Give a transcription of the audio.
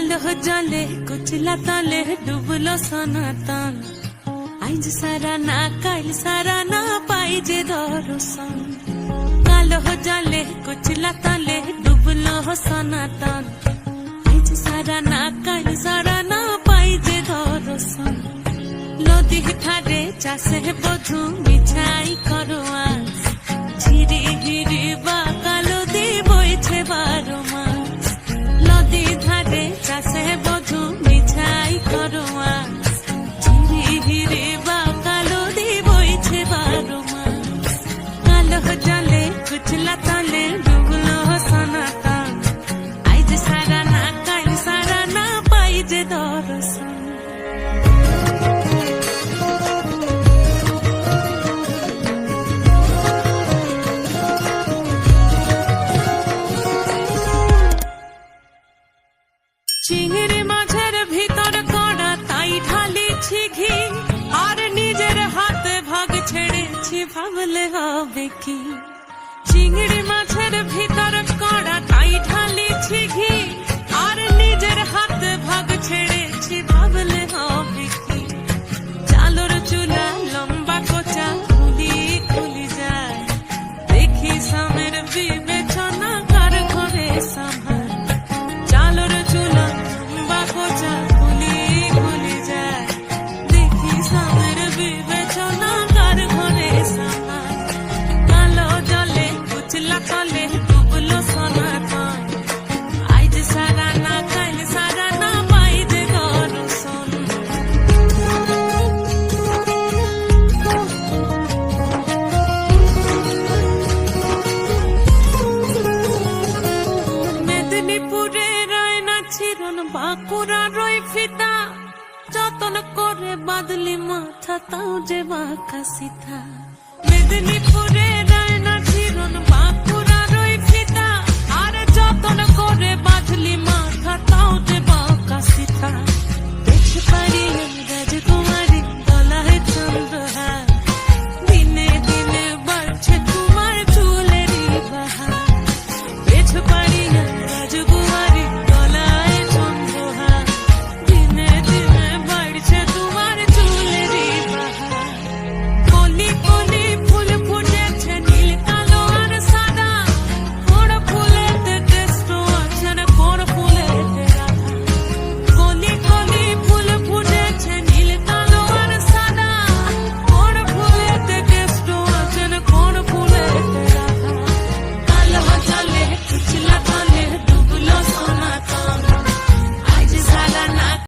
কালো জলে কুচলা তলে ডুবলো সনাতন আইজ সারা না কাল সারা না পাই যে দর্শন কালো জলে কুচলা তলে ডুবলো সনাতন আইজ সারা না কাল সারা না পাই যে দর্শন নদী ধারে চাষে বধু মিছাই করোয়া ঝিরি ঝিরি বা কালো দি বইছে 12 মাস নদী ধারে চাষে বধু মিছাই করোয়া ঝিরি ঝিরি বা কালো দি বইছে 12 মাস কালো জলে কুচলা তলে ডুবলো সনাতন আইজ সারা না কাল সারা না পাই যে দর্শন চিংড়ি মাছের ভিতর কড়া তাই ঢালিছি ঘি আর নিজের হাতে ভাগ ছেড়েছি ভাবলে হবে কি চিংড়ি মাছের ভিতর কড়া তাই ঢালিছি ঘি আর নিজের হাতে ভাগ ছেড়েছি ভাবলে হবে কি চালর চুলা লম্বা কোচা খুলি খুলি যায় দেখি সামের বিবেচনা কার ঘরে সামার চালর চুলা লম্বা কোচা খুলি খুলি যায় দেখি সামের বিবেচনা কার ঘরে সামার কালো জলে কুচলা তলে ডুবলো সনাতন আইজ সারা না কাল সারা না পাই যে দর্শন মেদিনীপুরে রয় না ছিরন বাঁকুড়া রয় ফিতা যতন করে বাদলি মাথা তাও যে বাঁকা সিথা মেদিনীপুরে রয় না ছিরন বাঁকুড়া রয় ফিতা আর যতন করে বাদলি মাথা